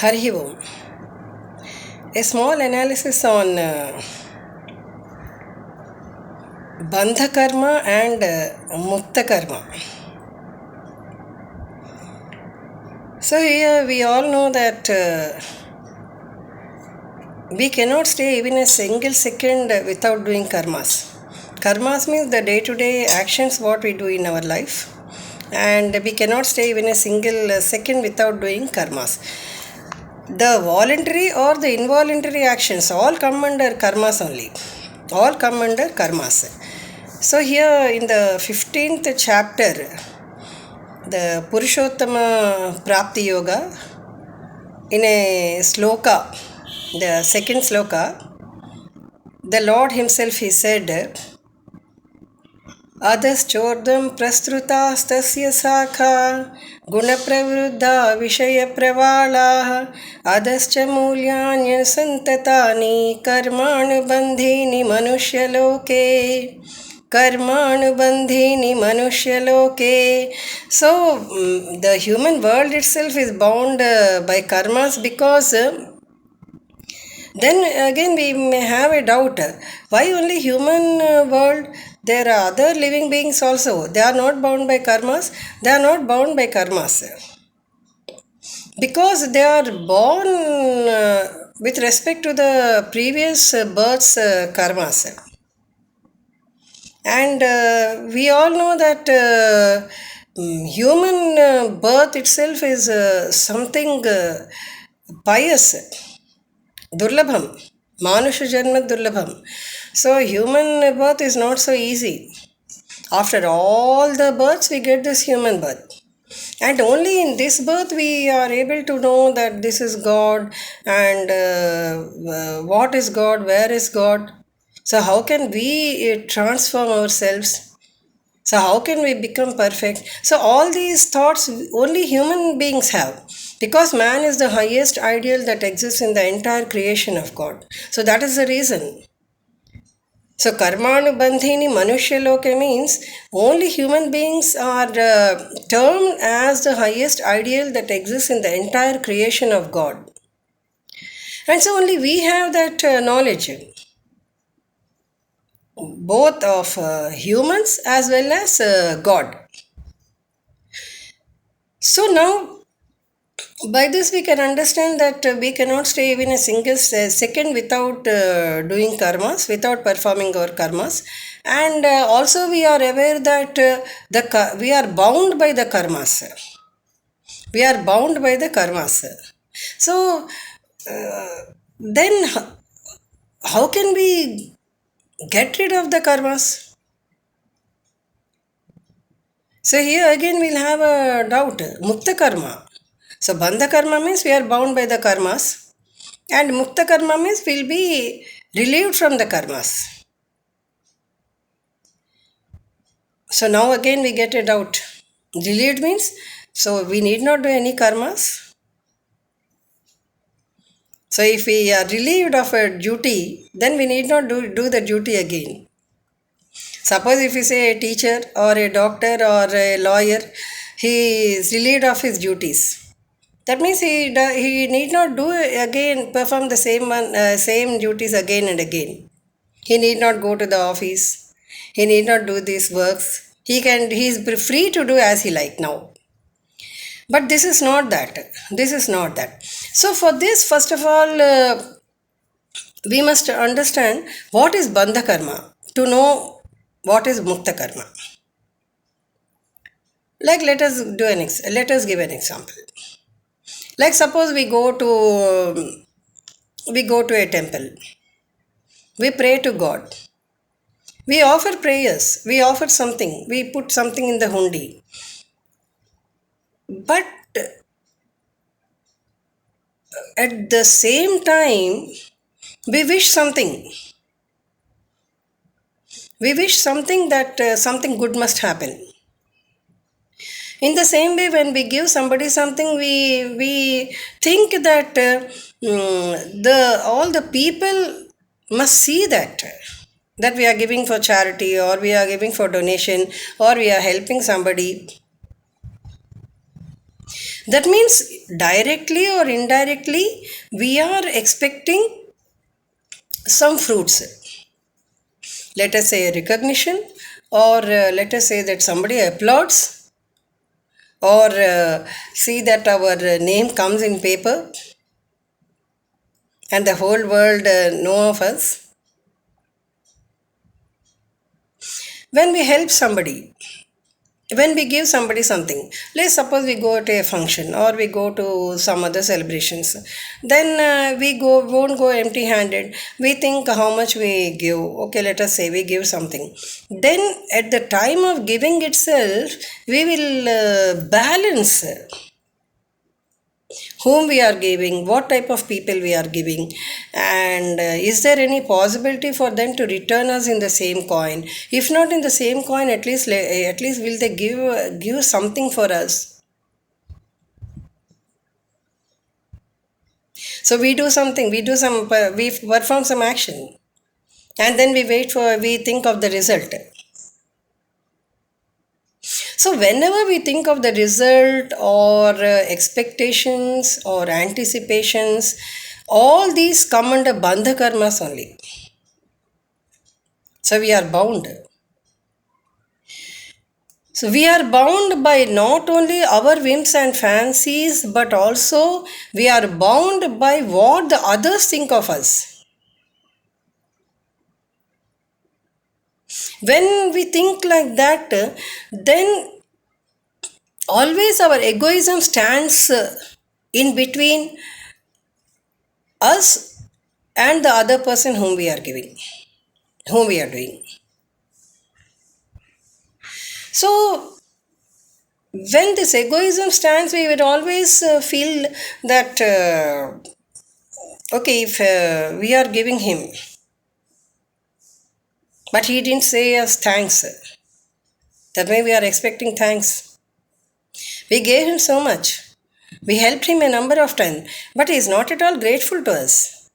Hari Om. A small analysis on Bandha Karma and Mukta Karma. So here we all know that we cannot stay even a single second without doing karmas. Karmas means the day-to-day actions what we do in our life, and we cannot stay even a single second without doing karmas. The voluntary or the involuntary actions all come under karmas only. All come under karmas. So here in the 15th chapter, the Purushottama Prapti Yoga, in a sloka, the second sloka, the Lord himself, he said, Adhaschordam prastrutastasya sakha gunapravruddha vishaya pravalaha adhascha mulyanya santatani karmanu bandhini manushya loke. So the human world itself is bound by karmas, because then again we may have a doubt, why only human world? There are other living beings also. They are not bound by karmas. They are not bound by karmas because they are born with respect to the previous birth's karmas. And we all know that human birth itself is something pious, durlabham, manusha janma durlabham. So human birth is not so easy. After all the births, we get this human birth. And only in this birth we are able to know that this is God, and what is God, where is God. So how can we transform ourselves? So how can we become perfect? So all these thoughts only human beings have, because man is the highest ideal that exists in the entire creation of God. So that is the reason. So karmanubandhini manushya loke means only human beings are termed as the highest ideal that exists in the entire creation of God. And so only we have that knowledge, both of humans as well as God. So now by this we can understand that we cannot stay even a single second without doing karmas, without performing our karmas. And also we are aware that we are bound by the karmas. We are bound by the karmas. So then how can we get rid of the karmas? So here again we'll have a doubt. Mukta Karma. So Bandha Karma means we are bound by the karmas, and Mukta Karma means we'll be relieved from the karmas. So now again we get a doubt. Relieved means, so we need not do any karmas. So if we are relieved of a duty, then we need not do the duty again. Suppose if you say a teacher or a doctor or a lawyer, he is relieved of his duties. That means he need not perform the same duties again and again. He need not go to the office. He need not do these works. He is free to do as he like now. But this is not that. This is not that. So for this, first of all, we must understand what is Bandha Karma to know what is Mukta Karma. Like let us give an example. Like suppose we go to a temple. We pray to God. We offer prayers. We offer something. We put something in the hundi. But at the same time, we wish something. We wish something that something good must happen. In the same way, when we give somebody something, we think that all the people must see that we are giving for charity, or we are giving for donation, or we are helping somebody. That means directly or indirectly, we are expecting some fruits. Let us say recognition, or let us say that somebody applauds, or see that our name comes in paper and the whole world know of us. When we help somebody, when we give somebody something, let's suppose we go to a function or we go to some other celebrations, then we won't go empty handed. We think how much we give. Okay, let us say we give something, then at the time of giving itself we will balance whom we are giving, what type of people we are giving, and is there any possibility for them to return us in the same coin? If not in the same coin, at least will they give something for us? So we do something, we perform some action, and then we think of the result. So, whenever we think of the result or expectations or anticipations, all these come under Bandha Karmas only. So, we are bound. So, we are bound by not only our whims and fancies, but also we are bound by what the others think of us. When we think like that, then always our egoism stands in between us and the other person whom we are giving, whom we are doing. So, when this egoism stands, we would always feel that, okay, if we are giving him, but he didn't say us thanks, that way we are expecting thanks. We gave him so much. We helped him a number of times, but he is not at all grateful to us.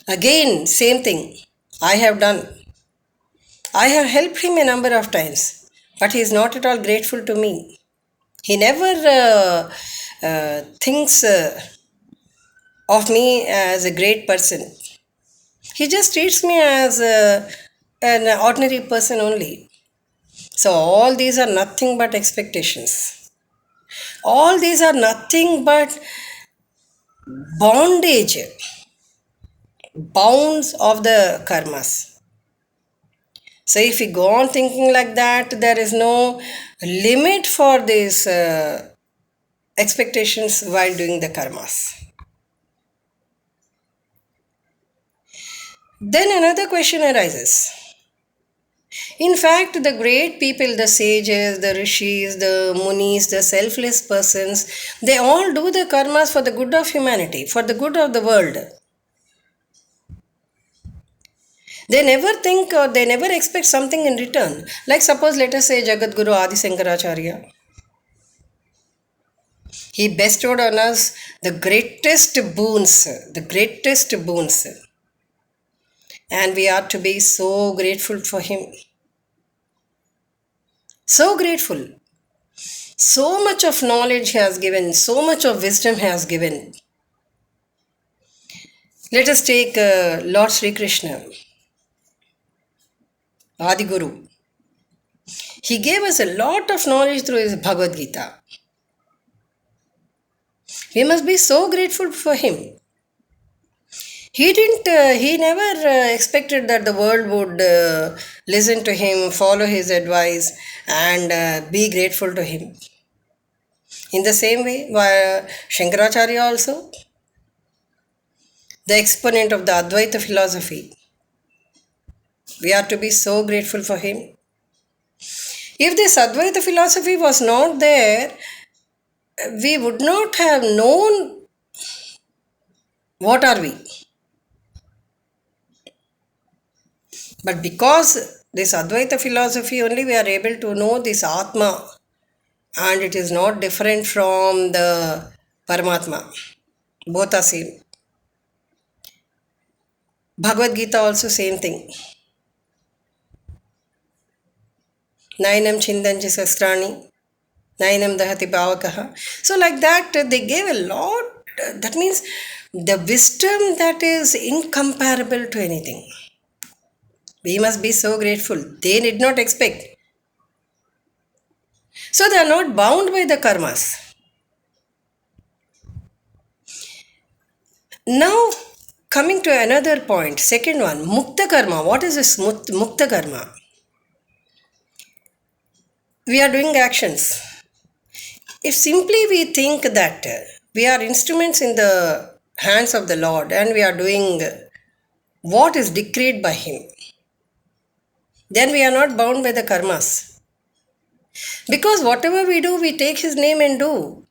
Again, same thing I have done. I have helped him a number of times, but he is not at all grateful to me. He never thinks of me as a great person. He just treats me as an ordinary person only. So, all these are nothing but expectations. All these are nothing but bondage, bounds of the karmas. So, if we go on thinking like that, there is no limit for these expectations while doing the karmas. Then another question arises. In fact, the great people, the sages, the rishis, the munis, the selfless persons, they all do the karmas for the good of humanity, for the good of the world. They never think or they never expect something in return. Like suppose let us say Jagat Guru Adi Sankaracharya. He bestowed on us the greatest boons, the greatest boons. And we are to be so grateful for him. So grateful. So much of knowledge he has given, so much of wisdom he has given. Let us take Lord Sri Krishna, Adi Guru. He gave us a lot of knowledge through his Bhagavad Gita. We must be so grateful for him. He never expected that the world would listen to him, follow his advice, and be grateful to him. In the same way, Shankaracharya also, the exponent of the Advaita philosophy, we are to be so grateful for him. If this Advaita philosophy was not there, we would not have known what are we. But because this Advaita philosophy only we are able to know this Atma, and it is not different from the Paramatma. Both are same. Bhagavad Gita also same thing. Nainam Chindanji Sastrani, Nainam dahati pavakaha. So, like that, they gave a lot. That means the wisdom that is incomparable to anything. We must be so grateful. They did not expect. So, they are not bound by the karmas. Now, coming to another point, second one, Mukta Karma. What is this Mukta Karma? We are doing actions. If simply we think that we are instruments in the hands of the Lord and we are doing what is decreed by Him, then we are not bound by the karmas. Because whatever we do, we take His name and do.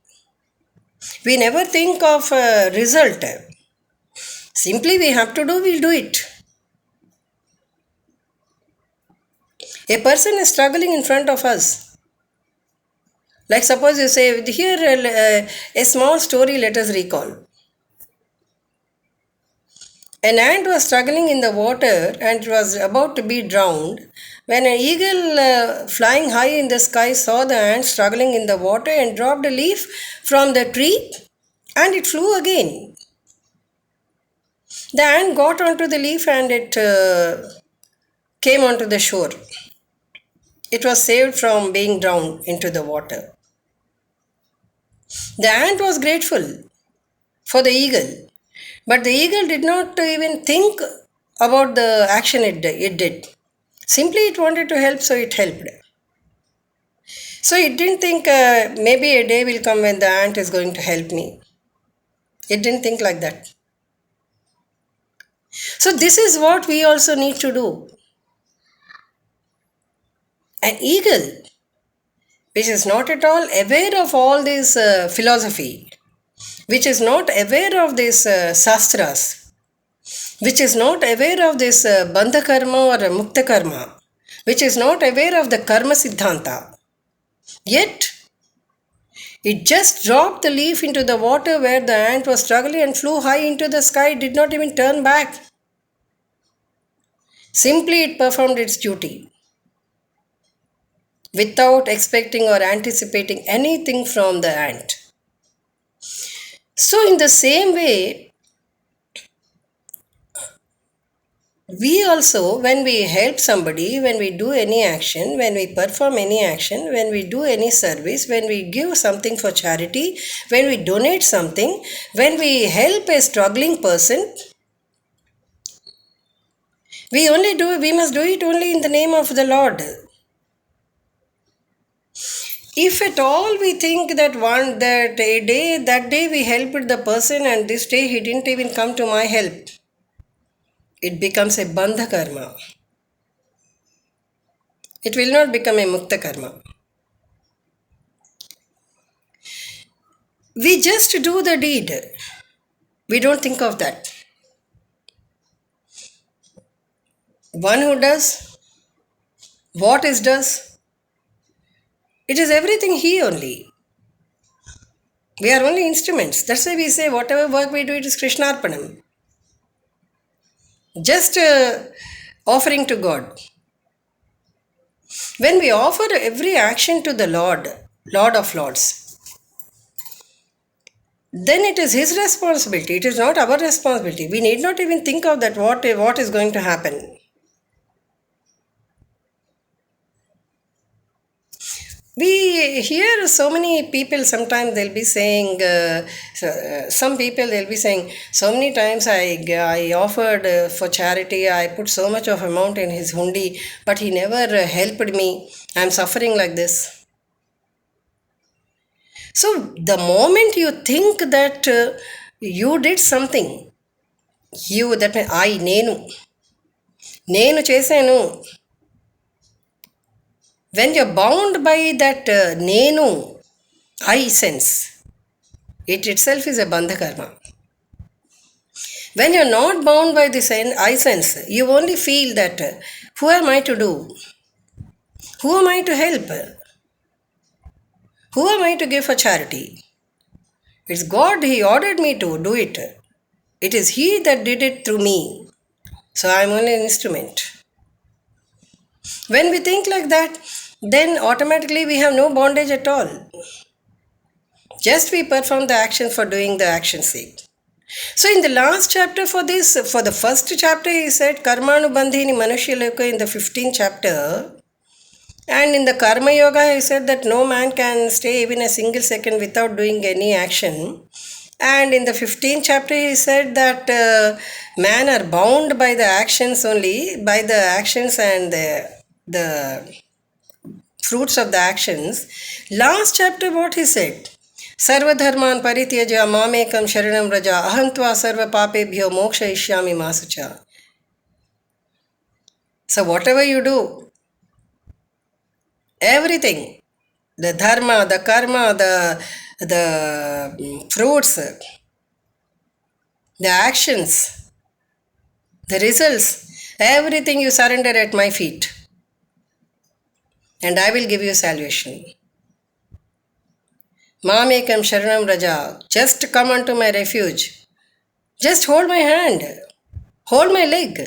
We never think of a result. Simply we have to do, we'll do it. A person is struggling in front of us. Like suppose you say, here a small story let us recall. An ant was struggling in the water and was about to be drowned when an eagle flying high in the sky saw the ant struggling in the water and dropped a leaf from the tree and it flew again. The ant got onto the leaf and it came onto the shore. It was saved from being drowned into the water. The ant was grateful for the eagle, but the eagle did not even think about the action it did. Simply it wanted to help, so it helped. So it didn't think maybe a day will come when the ant is going to help me. It didn't think like that. So this is what we also need to do. An eagle, which is not at all aware of all this philosophy, which is not aware of these sastras, which is not aware of this Bandha Karma or Mukta Karma, which is not aware of the Karma Siddhanta, yet it just dropped the leaf into the water where the ant was struggling and flew high into the sky, did not even turn back. Simply it performed its duty without expecting or anticipating anything from the ant. So, in the same way, we also, when we help somebody, when we do any action, when we perform any action, when we do any service, when we give something for charity, when we donate something, when we help a struggling person, we must do it only in the name of the Lord. If at all we think that that day we helped the person and this day he didn't even come to my help, it becomes a Bandha Karma. It will not become a Mukta Karma. We just do the deed. We don't think of that. One who does what is does, it is everything he only. We are only instruments. That's why we say whatever work we do, it is Krishnarpanam. Just offering to God. When we offer every action to the Lord, Lord of Lords, then it is His responsibility. It is not our responsibility. We need not even think of that what is going to happen. We hear so many people, sometimes they'll be saying, some people they'll be saying, so many times I offered for charity, I put so much of amount in his hundi, but he never helped me. I'm suffering like this. So the moment you think that you did something, that means నేను చేశాను. When you're bound by that nenu, I sense, it itself is a bandha karma. When you're not bound by this I sense, you only feel that who am I to do? Who am I to help? Who am I to give for charity? It's God, He ordered me to do it. It is He that did it through me. So I'm only an instrument. When we think like that, then automatically we have no bondage at all. Just we perform the action for doing the action's sake. So in the last chapter for this, for the first chapter, he said Karmanubandhini Manushya Loka in the 15th chapter. And in the Karma Yoga, he said that no man can stay even a single second without doing any action. And in the 15th chapter, he said that men are bound by the actions only, by the actions and the fruits of the actions. Last chapter, what he said? Sarva dharman parityaja mamekam sharanam raja ahantva sarva papebhyo moksha ishyami masucha. So whatever you do, everything, the dharma, the karma, the fruits, the actions, the results, everything you surrender at my feet, and I will give you salvation. Mamekam sharanam raja, just come unto my refuge. Just hold my hand, hold my leg.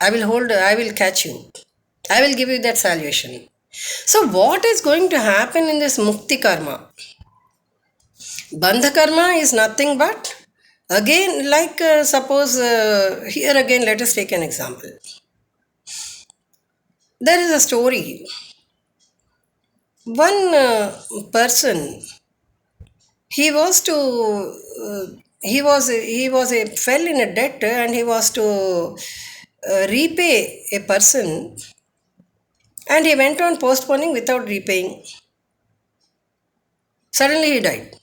I will catch you. I will give you that salvation. So what is going to happen in this Mukti Karma? Bandha Karma is nothing but, again, like suppose, here again let us take an example. There is a story. One person, he was to, fell in a debt and he was to repay a person, and he went on postponing without repaying. Suddenly he died.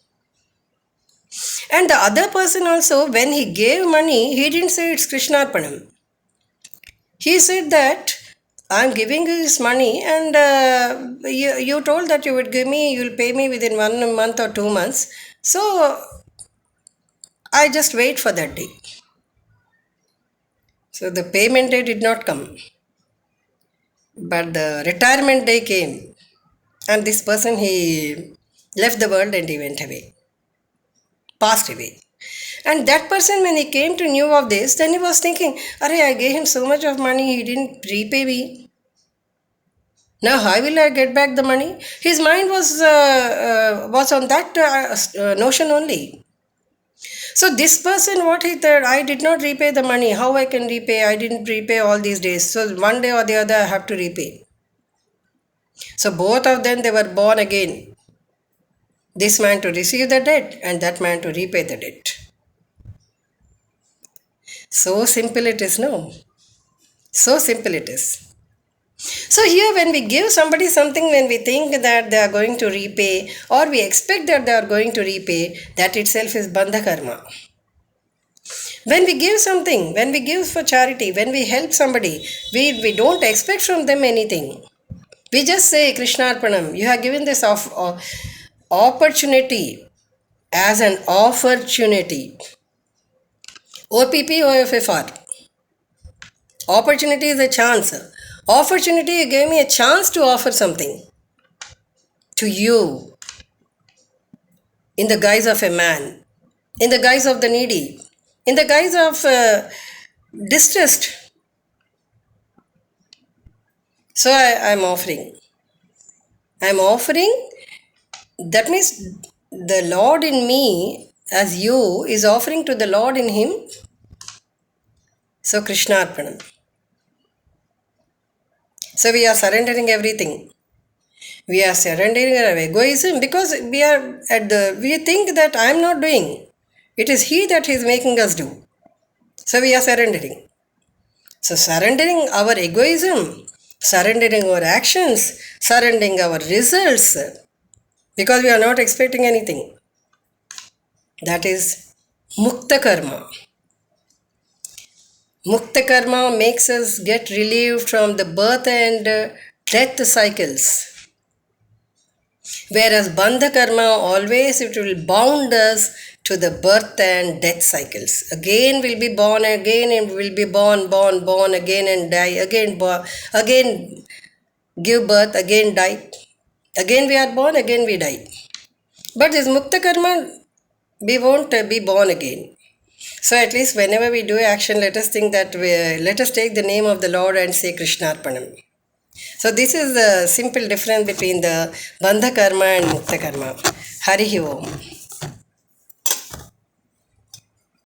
And the other person also, when he gave money, he didn't say it's Krishnarpanam. He said that I'm giving you this money, and you told that you would give me, you'll pay me within 1 month or 2 months. So I just wait for that day. So the payment day did not come. But the retirement day came. And this person, he left the world and he went away. Passed away. And that person, when he came to know of this, then he was thinking, I gave him so much of money, he didn't repay me. Now how will I get back the money? His mind was on that notion only. So this person, what he thought, I did not repay the money. How I can repay? I didn't repay all these days. So one day or the other I have to repay. So both of them, they were born again. This man to receive the debt and that man to repay the debt. So simple it is, no? So simple it is. So here when we give somebody something, when we think that they are going to repay or we expect that they are going to repay, that itself is Bandha Karma. When we give something, when we give for charity, when we help somebody, we don't expect from them anything. We just say, Krishnarpanam, you have given this opportunity as an opportunity. OPPOFFR. Opportunity is a chance. Opportunity, you gave me a chance to offer something to you in the guise of a man, in the guise of the needy, in the guise of distressed. So I'm offering. I'm offering. That means the Lord in me as you is offering to the Lord in him. So Krishnarpanam. So we are surrendering everything. We are surrendering our egoism because we think that I am not doing. It is he that is making us do. So we are surrendering. So surrendering our egoism, surrendering our actions, surrendering our results, because we are not expecting anything. That is Mukta Karma. Mukta Karma makes us get relieved from the birth and death cycles. Whereas Bandha Karma, always it will bound us to the birth and death cycles. Again we'll be born again and we'll be born again and die, again give birth, again die. Again we are born, again we die. But this Mukta Karma, we won't be born again. So at least whenever we do action, let us think that let us take the name of the Lord and say Krishnarpanam. So this is the simple difference between the Bandha Karma and Mukta Karma. Harihi Om.